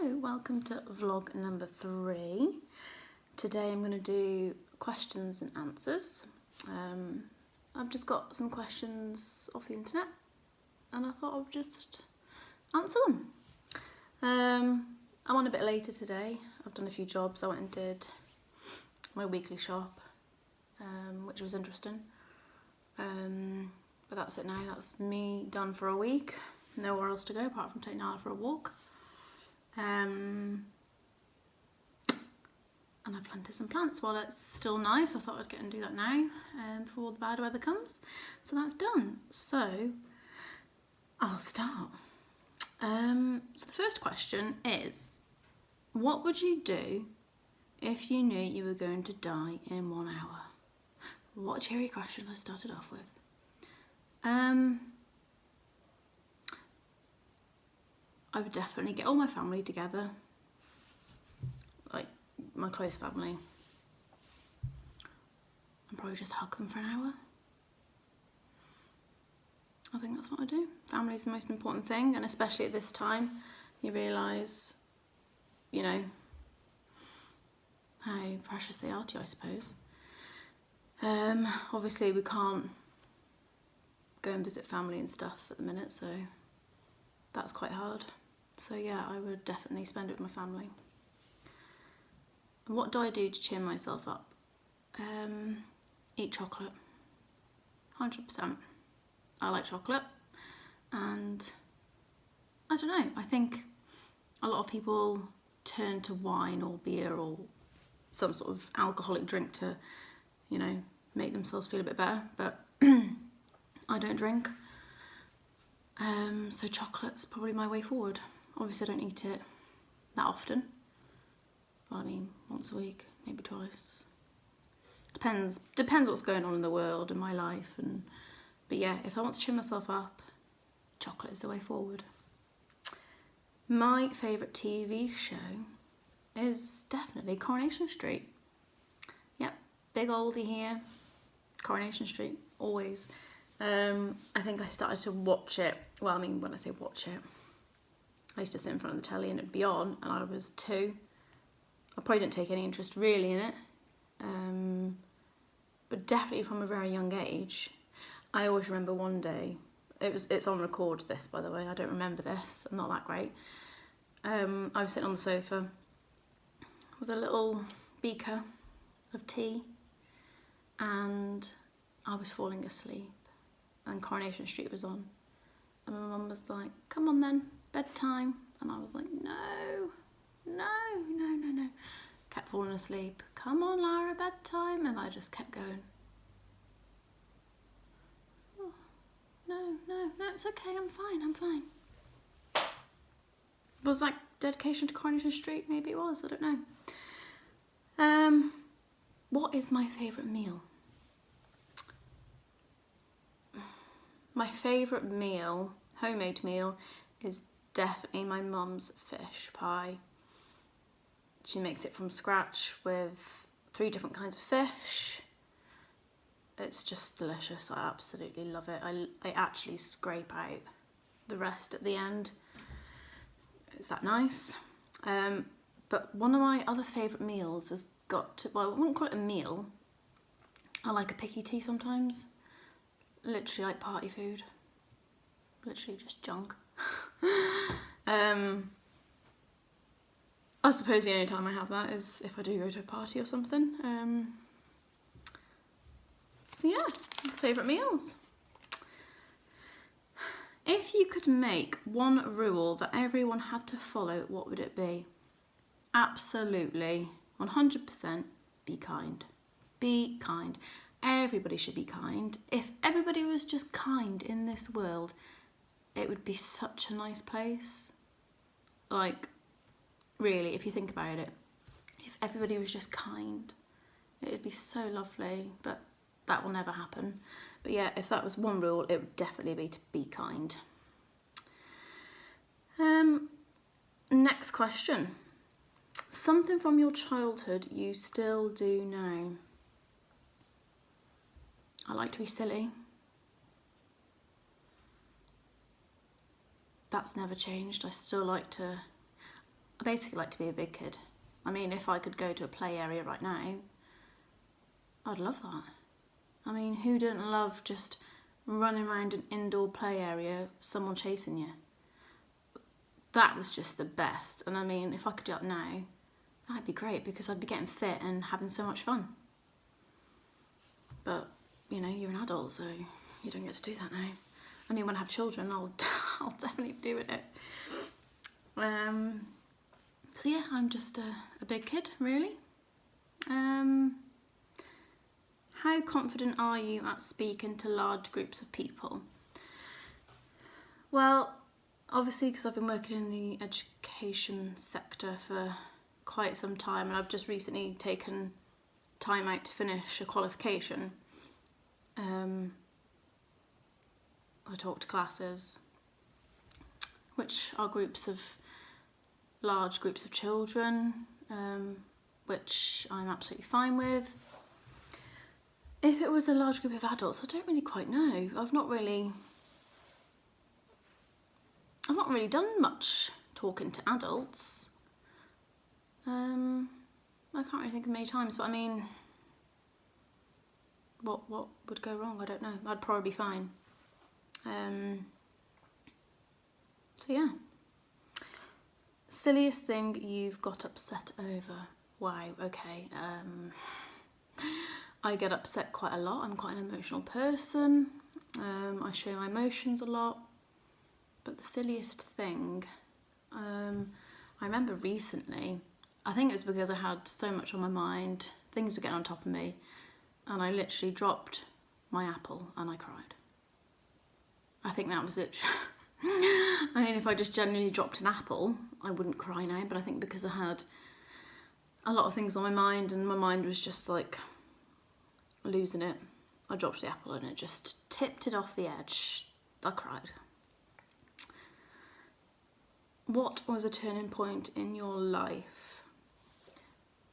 Welcome to vlog number 3. Today I'm going to do questions and answers. I've just got some questions off the internet and I thought I'd just answer them. I'm on a bit later today. I've done a few jobs. I went and did my weekly shop, which was interesting. But that's it now. That's me done for a week. Nowhere else to go apart from taking Nala for a walk. And I've planted some plants while it's still nice. I thought I'd get and do that now before the bad weather comes. So that's done. So I'll start. So the first question is, what would you do if you knew you were going to die in 1 hour? What a cheery question I started off with. I would definitely get all my family together, like my close family, and probably just hug them for an hour. I think that's what I do. Family is the most important thing, and especially at this time, you realise, you know, how precious they are to you, I suppose. Obviously we can't go and visit family and stuff at the minute, so that's quite hard. So yeah, I would definitely spend it with my family. And what do I do to cheer myself up? Eat chocolate. 100%. I like chocolate, and I don't know, I think a lot of people turn to wine or beer or some sort of alcoholic drink to, you know, make themselves feel a bit better, but I don't drink. So chocolate's probably my way forward. Obviously I don't eat it that often. Well, I mean, once a week, maybe twice. Depends what's going on in the world and my life. But yeah, if I want to cheer myself up, chocolate is the way forward. My favourite TV show is definitely Coronation Street. Yep, big oldie here. Coronation Street, always. I think I started to watch it, well, I mean, when I say watch it, I used to sit in front of the telly and it'd be on, and I was 2. I probably didn't take any interest really in it, but definitely from a very young age. I always remember one day, it's on record this, by the way, I don't remember this, I'm not that great. I was sitting on the sofa with a little beaker of tea, and I was falling asleep, and Coronation Street was on, and my mum was like, come on then, bedtime, and I was like, no. Kept falling asleep. Come on, Lara, bedtime, and I just kept going. Oh, no, it's okay, I'm fine. Was that dedication to Coronation Street? Maybe it was, I don't know. What is my favourite meal? My favourite meal, homemade meal, is definitely my mum's fish pie. She makes it from scratch with 3 different kinds of fish. It's just delicious. I absolutely love it. I actually scrape out the rest at the end. It's that nice. But one of my other favourite meals has got to, well, I wouldn't call it a meal. I like a picky tea sometimes. Literally like party food. Literally just junk. I suppose the only time I have that is if I do go to a party or something. So yeah, favourite meals. If you could make one rule that everyone had to follow, what would it be? Absolutely, 100%, be kind. Be kind. Everybody should be kind. If everybody was just kind in this world, it would be such a nice place. Like, really, if you think about it, if everybody was just kind, it'd be so lovely, but that will never happen. But yeah, if that was one rule, it would definitely be to be kind. Next question. Something from your childhood you still do now. I like to be silly. That's never changed. I still like to I basically like to be a big kid. I mean, if I could go to a play area right now, I'd love that. I mean, who doesn't love just running around an indoor play area, someone chasing you? That was just the best. And I mean, if I could do that now, that'd be great, because I'd be getting fit and having so much fun. But, you know, you're an adult, so you don't get to do that now. I mean, when I have children, I'll definitely be doing it. So yeah, I'm just a big kid, really. How confident are you at speaking to large groups of people? Well, obviously, because I've been working in the education sector for quite some time, and I've just recently taken time out to finish a qualification. I talk to classes, which are large groups of children, which I'm absolutely fine with. If it was a large group of adults, I don't really quite know. I've not really done much talking to adults. I can't really think of many times, but I mean, what would go wrong? I don't know. I'd probably be fine. So yeah. Silliest thing you've got upset over? Wow, okay. I get upset quite a lot. I'm quite an emotional person. I show my emotions a lot. But the silliest thing, I remember recently, I think it was because I had so much on my mind, things were getting on top of me, and I literally dropped my apple and I cried. I think that was it. I mean, if I just genuinely dropped an apple, I wouldn't cry now, but I think because I had a lot of things on my mind and my mind was just like losing it, I dropped the apple and it just tipped it off the edge. I cried. What was a turning point in your life?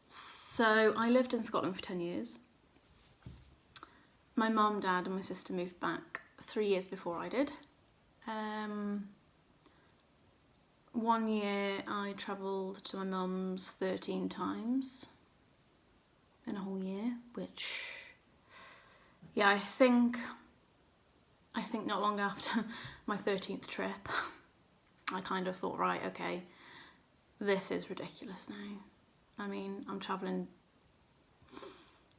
So I lived in Scotland for 10 years. My mum, dad and my sister moved back 3 years before I did. 1 year I travelled to my mum's 13 times in a whole year, which, yeah, I think not long after my 13th trip, I kind of thought, right, okay, this is ridiculous now. I mean, I'm travelling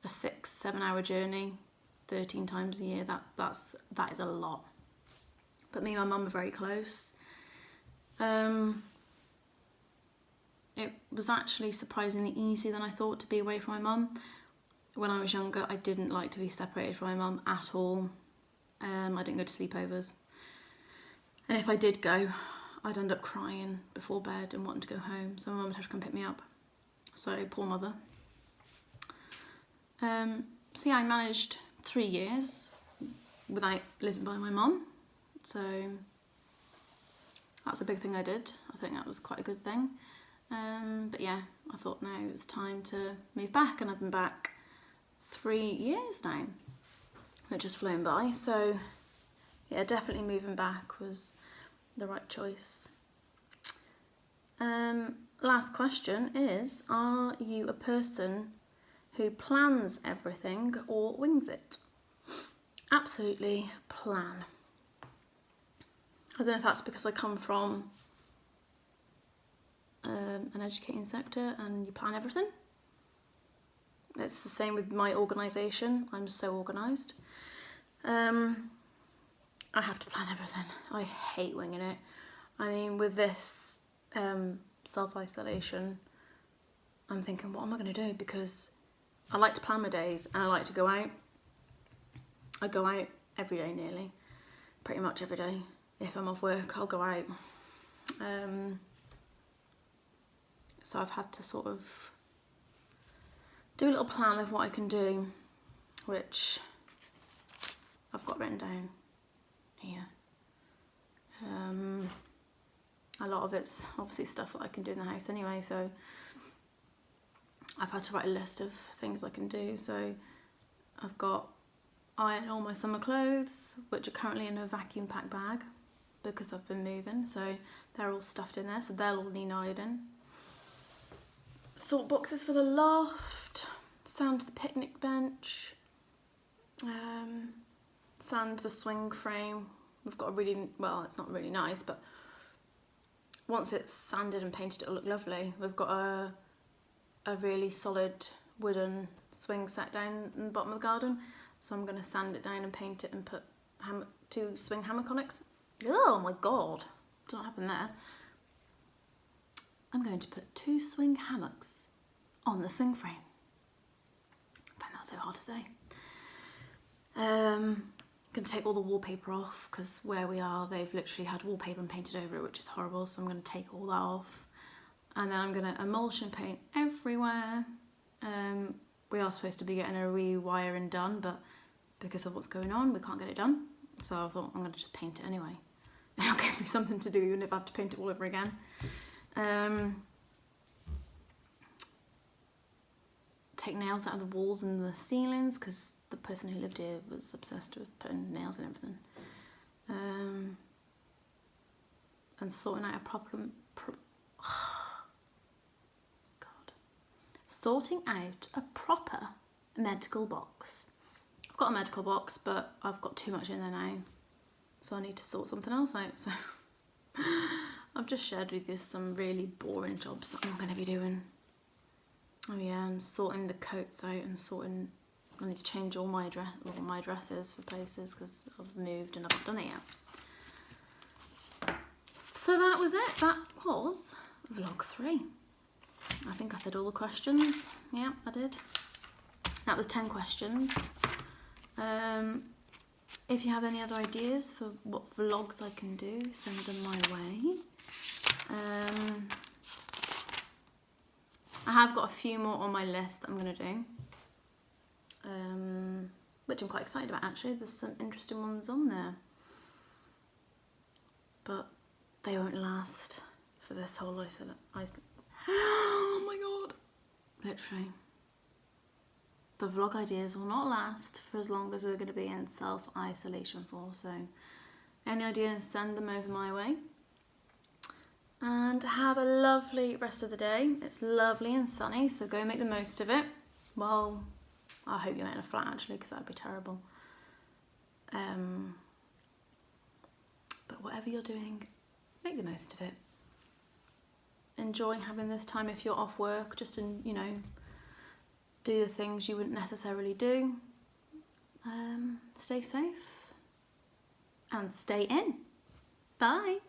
a 6-7 hour journey 13 times a year. That is a lot. But me and my mum are very close. It was actually surprisingly easier than I thought to be away from my mum. When I was younger, I didn't like to be separated from my mum at all. I didn't go to sleepovers. And if I did go, I'd end up crying before bed and wanting to go home, so my mum would have to come pick me up. So, poor mother. So yeah, I managed 3 years without living by my mum. So that's a big thing I did. I think that was quite a good thing. But yeah, I thought now it was time to move back, and I've been back 3 years now, which has flown by. So yeah, definitely moving back was the right choice. Last question is, are you a person who plans everything or wings it? Absolutely plan. I don't know if that's because I come from an educating sector and you plan everything. It's the same with my organisation. I'm so organised. I have to plan everything. I hate winging it. I mean, with this self-isolation, I'm thinking, what am I going to do? Because I like to plan my days and I like to go out. I go out every day nearly, pretty much every day. If I'm off work, I'll go out. So I've had to sort of do a little plan of what I can do, which I've got written down here. A lot of it's obviously stuff that I can do in the house anyway, so I've had to write a list of things I can do. So I've got iron all my summer clothes, which are currently in a vacuum pack bag because I've been moving, so they're all stuffed in there, so they'll all need ironing. sort boxes for the loft, sand the picnic bench, sand the swing frame. We've got a really, well, it's not really nice, but once it's sanded and painted, it'll look lovely. We've got a really solid wooden swing set down in the bottom of the garden, so I'm going to sand it down and paint it and put 2 swing hammock-onyx. Oh my god, don't know what happened there. I'm going to put 2 swing hammocks on the swing frame. I find that so hard to say. Going to take all the wallpaper off, because where we are they've literally had wallpaper and painted over it, which is horrible, so I'm going to take all that off. And then I'm going to emulsion paint everywhere. We are supposed to be getting a rewiring done, but because of what's going on we can't get it done, so I thought I'm going to just paint it anyway. It'll give me something to do even if I have to paint it all over again. Take nails out of the walls and the ceilings, because the person who lived here was obsessed with putting nails in everything. And sorting out a sorting out a proper medical box. I've got a medical box, but I've got too much in there now, so I need to sort something else out. So I've just shared with you some really boring jobs that I'm going to be doing. Oh yeah, and sorting the coats out and sorting. I need to change all my dresses for places because I've moved and I've not done it yet. So that was it. That was vlog 3. I think I said all the questions. Yeah, I did. That was 10 questions. If you have any other ideas for what vlogs I can do, send them my way. I have got a few more on my list that I'm going to do, which I'm quite excited about actually. There's some interesting ones on there, but they won't last for this whole isolation. Oh my god, literally. The vlog ideas will not last for as long as we're going to be in self-isolation for, so any ideas, send them over my way. And have a lovely rest of the day. It's lovely and sunny, so go make the most of it. Well, I hope you're not in a flat actually, because that'd be terrible. But whatever you're doing, make the most of it. Enjoy having this time if you're off work, just to, you know, do the things you wouldn't necessarily do. Stay safe and stay in. Bye.